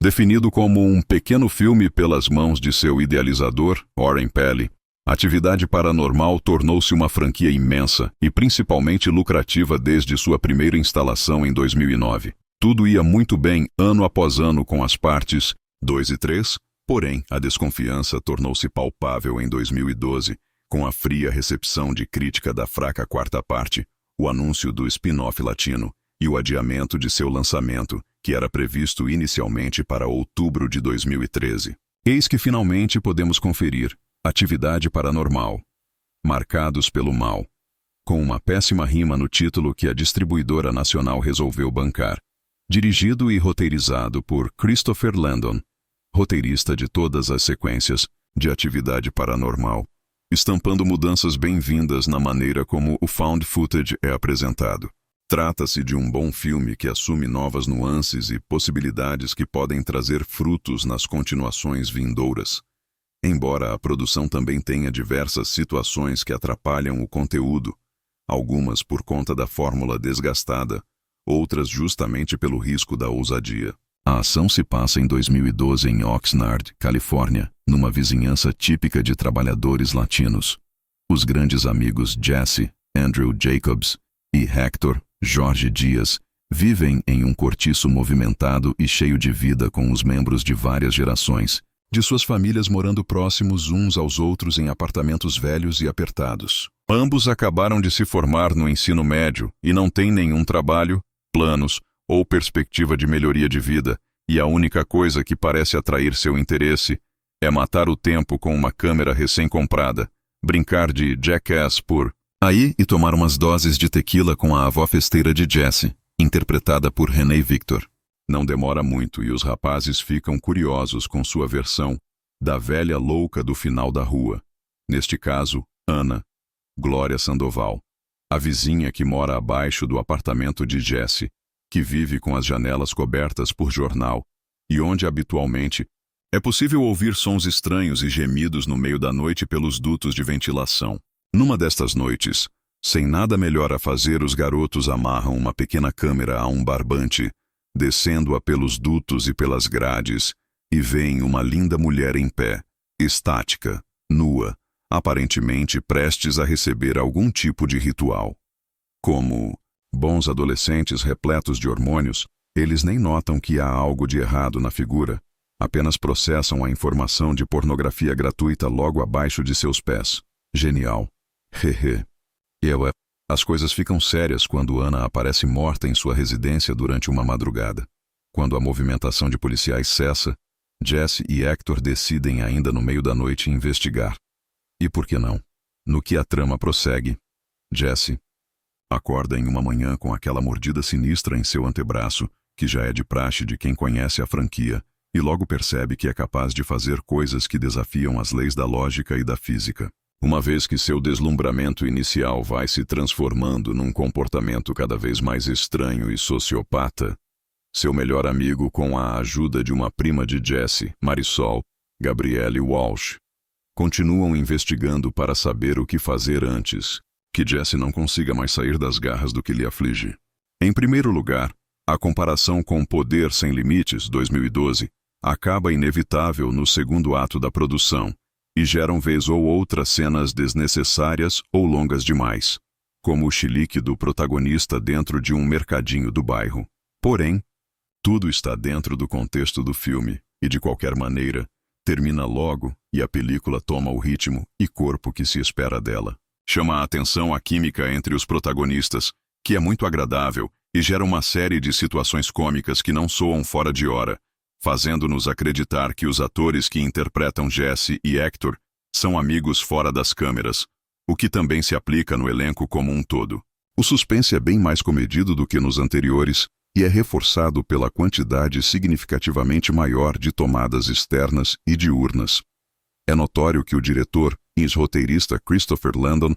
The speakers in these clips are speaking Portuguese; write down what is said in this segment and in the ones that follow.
Definido como um pequeno filme pelas mãos de seu idealizador, Oren Peli, Atividade Paranormal tornou-se uma franquia imensa e principalmente lucrativa desde sua primeira instalação em 2009. Tudo ia muito bem ano após ano com as partes 2 e 3, porém a desconfiança tornou-se palpável em 2012, com a fria recepção de crítica da fraca quarta parte, o anúncio do spin-off latino e o adiamento de seu lançamento, que era previsto inicialmente para outubro de 2013. Eis que finalmente podemos conferir Atividade Paranormal, Marcados pelo Mal, com uma péssima rima no título que a distribuidora nacional resolveu bancar. Dirigido e roteirizado por Christopher Landon, roteirista de todas as sequências de Atividade Paranormal, estampando mudanças bem-vindas na maneira como o found footage é apresentado. Trata-se de um bom filme que assume novas nuances e possibilidades que podem trazer frutos nas continuações vindouras. Embora a produção também tenha diversas situações que atrapalham o conteúdo, algumas por conta da fórmula desgastada, outras justamente pelo risco da ousadia. A ação se passa em 2012 em Oxnard, Califórnia, numa vizinhança típica de trabalhadores latinos. Os grandes amigos Jesse, Andrew Jacobs e Hector, Jorge Dias, vivem em um cortiço movimentado e cheio de vida com os membros de várias gerações, de suas famílias morando próximos uns aos outros em apartamentos velhos e apertados. Ambos acabaram de se formar no ensino médio e não têm nenhum trabalho, planos ou perspectiva de melhoria de vida, e a única coisa que parece atrair seu interesse é matar o tempo com uma câmera recém-comprada, brincar de jackass por aí e tomar umas doses de tequila com a avó festeira de Jesse, interpretada por Renee Victor. Não demora muito e os rapazes ficam curiosos com sua versão da velha louca do final da rua. Neste caso, Ana, Glória Sandoval, a vizinha que mora abaixo do apartamento de Jesse, que vive com as janelas cobertas por jornal, e onde habitualmente é possível ouvir sons estranhos e gemidos no meio da noite pelos dutos de ventilação. Numa destas noites, sem nada melhor a fazer, os garotos amarram uma pequena câmera a um barbante, descendo-a pelos dutos e pelas grades, e veem uma linda mulher em pé, estática, nua, aparentemente prestes a receber algum tipo de ritual. Como bons adolescentes repletos de hormônios, eles nem notam que há algo de errado na figura, apenas processam a informação de pornografia gratuita logo abaixo de seus pés. Genial. Hehe. As coisas ficam sérias quando Ana aparece morta em sua residência durante uma madrugada. Quando a movimentação de policiais cessa, Jesse e Hector decidem ainda no meio da noite investigar. E por que não? No que a trama prossegue, Jesse acorda em uma manhã com aquela mordida sinistra em seu antebraço, que já é de praxe de quem conhece a franquia, e logo percebe que é capaz de fazer coisas que desafiam as leis da lógica e da física. Uma vez que seu deslumbramento inicial vai se transformando num comportamento cada vez mais estranho e sociopata, seu melhor amigo, com a ajuda de uma prima de Jesse, Marisol, Gabrielle Walsh, continuam investigando para saber o que fazer antes que Jesse não consiga mais sair das garras do que lhe aflige. Em primeiro lugar, a comparação com Poder Sem Limites, 2012, acaba inevitável no segundo ato da produção, e geram vez ou outra cenas desnecessárias ou longas demais, como o chilique do protagonista dentro de um mercadinho do bairro. Porém, tudo está dentro do contexto do filme e, de qualquer maneira, termina logo e a película toma o ritmo e corpo que se espera dela. Chama a atenção a química entre os protagonistas, que é muito agradável e gera uma série de situações cômicas que não soam fora de hora, fazendo-nos acreditar que os atores que interpretam Jesse e Hector são amigos fora das câmeras, o que também se aplica no elenco como um todo. O suspense é bem mais comedido do que nos anteriores e é reforçado pela quantidade significativamente maior de tomadas externas e diurnas. É notório que o diretor e roteirista Christopher Landon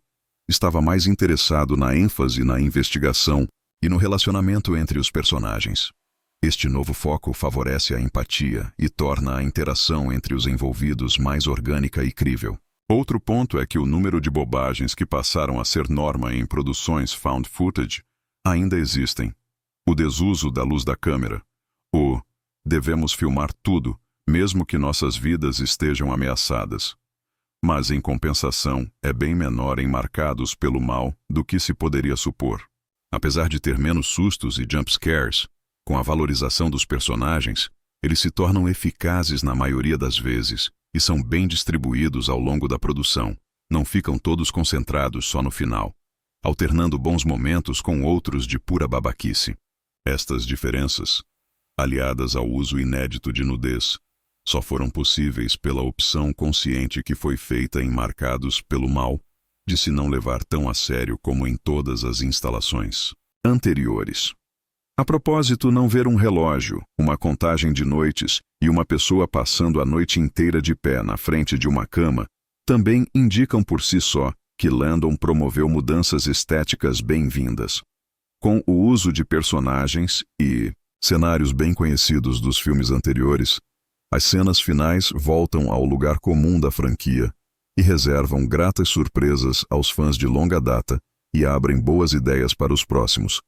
estava mais interessado na ênfase na investigação e no relacionamento entre os personagens. Este novo foco favorece a empatia e torna a interação entre os envolvidos mais orgânica e crível. Outro ponto é que o número de bobagens que passaram a ser norma em produções found footage ainda existem. O desuso da luz da câmera, o devemos filmar tudo, mesmo que nossas vidas estejam ameaçadas. Mas, em compensação, é bem menor em Marcados pelo Mal do que se poderia supor. Apesar de ter menos sustos e jump scares, com a valorização dos personagens, eles se tornam eficazes na maioria das vezes e são bem distribuídos ao longo da produção. Não ficam todos concentrados só no final, alternando bons momentos com outros de pura babaquice. Estas diferenças, aliadas ao uso inédito de nudez, só foram possíveis pela opção consciente que foi feita em Marcados pelo Mal, de se não levar tão a sério como em todas as instalações anteriores. A propósito, não ver um relógio, uma contagem de noites e uma pessoa passando a noite inteira de pé na frente de uma cama também indicam por si só que Landon promoveu mudanças estéticas bem-vindas. Com o uso de personagens e cenários bem conhecidos dos filmes anteriores, as cenas finais voltam ao lugar comum da franquia e reservam gratas surpresas aos fãs de longa data e abrem boas ideias para os próximos,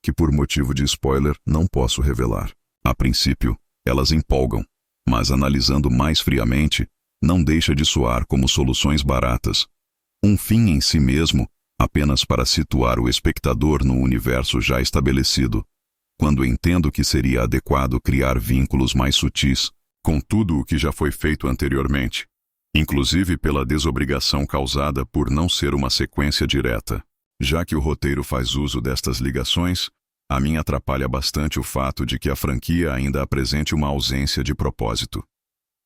que por motivo de spoiler não posso revelar. A princípio, elas empolgam, mas analisando mais friamente, não deixa de soar como soluções baratas. Um fim em si mesmo, apenas para situar o espectador no universo já estabelecido, quando entendo que seria adequado criar vínculos mais sutis com tudo o que já foi feito anteriormente, inclusive pela desobrigação causada por não ser uma sequência direta. Já que o roteiro faz uso destas ligações, a mim atrapalha bastante o fato de que a franquia ainda apresente uma ausência de propósito.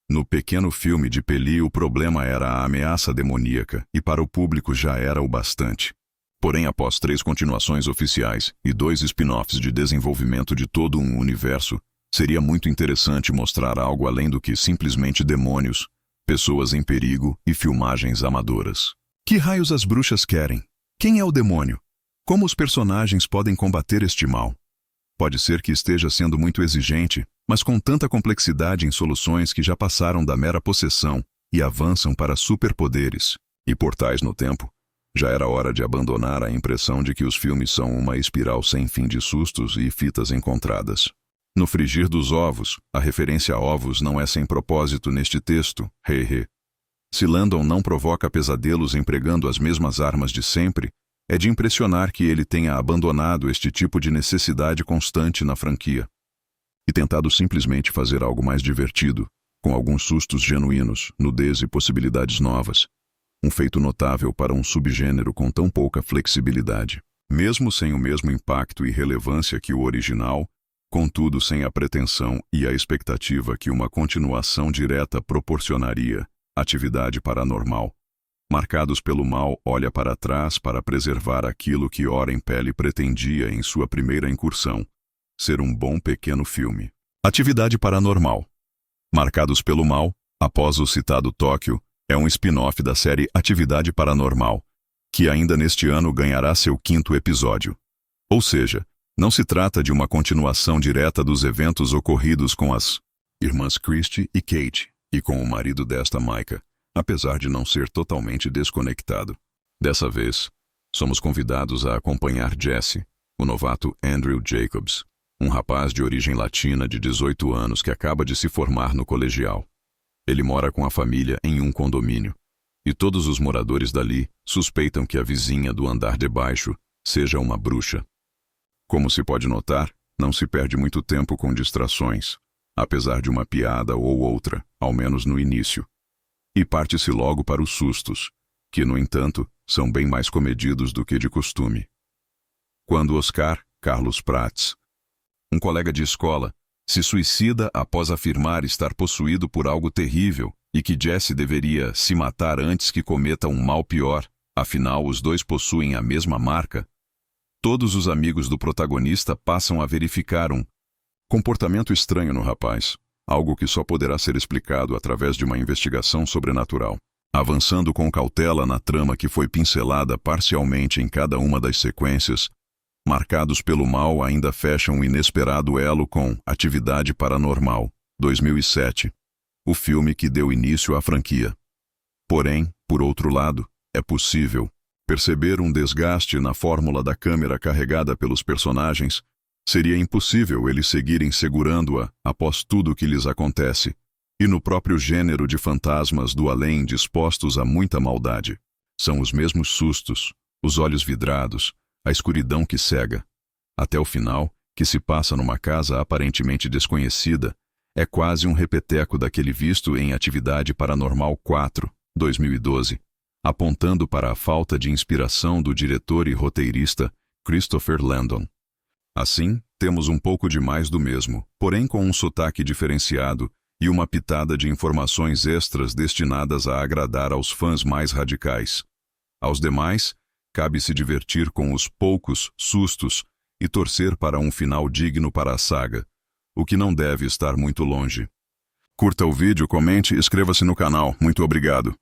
No pequeno filme de Peli, o problema era a ameaça demoníaca, e para o público já era o bastante. Porém, após 3 continuações oficiais e 2 spin-offs de desenvolvimento de todo um universo, seria muito interessante mostrar algo além do que simplesmente demônios, pessoas em perigo e filmagens amadoras. Que raios as bruxas querem? Quem é o demônio? Como os personagens podem combater este mal? Pode ser que esteja sendo muito exigente, mas com tanta complexidade em soluções que já passaram da mera possessão e avançam para superpoderes e portais no tempo, já era hora de abandonar a impressão de que os filmes são uma espiral sem fim de sustos e fitas encontradas. No frigir dos ovos, a referência a ovos não é sem propósito neste texto, he. Se Landon não provoca pesadelos empregando as mesmas armas de sempre, é de impressionar que ele tenha abandonado este tipo de necessidade constante na franquia e tentado simplesmente fazer algo mais divertido, com alguns sustos genuínos, nudez e possibilidades novas. Um feito notável para um subgênero com tão pouca flexibilidade. Mesmo sem o mesmo impacto e relevância que o original, contudo sem a pretensão e a expectativa que uma continuação direta proporcionaria, Atividade Paranormal. Marcados pelo Mal olha para trás para preservar aquilo que Warren Peli pretendia em sua primeira incursão, ser um bom pequeno filme. Atividade Paranormal. Marcados pelo Mal, após o citado Tóquio, é um spin-off da série Atividade Paranormal, que ainda neste ano ganhará seu 5º episódio. Ou seja, não se trata de uma continuação direta dos eventos ocorridos com as irmãs Christie e Kate, e com o marido desta, Micah, apesar de não ser totalmente desconectado. Dessa vez, somos convidados a acompanhar Jesse, o novato Andrew Jacobs, um rapaz de origem latina de 18 anos que acaba de se formar no colegial. Ele mora com a família em um condomínio, e todos os moradores dali suspeitam que a vizinha do andar de baixo seja uma bruxa. Como se pode notar, não se perde muito tempo com distrações, apesar de uma piada ou outra, ao menos no início. E parte-se logo para os sustos, que, no entanto, são bem mais comedidos do que de costume. Quando Oscar, Carlos Prats, um colega de escola, se suicida após afirmar estar possuído por algo terrível e que Jesse deveria se matar antes que cometa um mal pior, afinal os dois possuem a mesma marca, todos os amigos do protagonista passam a verificar um comportamento estranho no rapaz, algo que só poderá ser explicado através de uma investigação sobrenatural. Avançando com cautela na trama que foi pincelada parcialmente em cada uma das sequências, Marcados pelo Mal ainda fecha um inesperado elo com Atividade Paranormal, 2007, o filme que deu início à franquia. Porém, por outro lado, é possível perceber um desgaste na fórmula da câmera carregada pelos personagens, Seria impossível eles seguirem segurando-a após tudo o que lhes acontece, e no próprio gênero de fantasmas do além dispostos a muita maldade. São os mesmos sustos, os olhos vidrados, a escuridão que cega. Até o final, que se passa numa casa aparentemente desconhecida, é quase um repeteco daquele visto em Atividade Paranormal 4, 2012, apontando para a falta de inspiração do diretor e roteirista Christopher Landon. Assim, temos um pouco de mais do mesmo, porém com um sotaque diferenciado e uma pitada de informações extras destinadas a agradar aos fãs mais radicais. Aos demais, cabe se divertir com os poucos sustos e torcer para um final digno para a saga, o que não deve estar muito longe. Curta o vídeo, comente e inscreva-se no canal. Muito obrigado.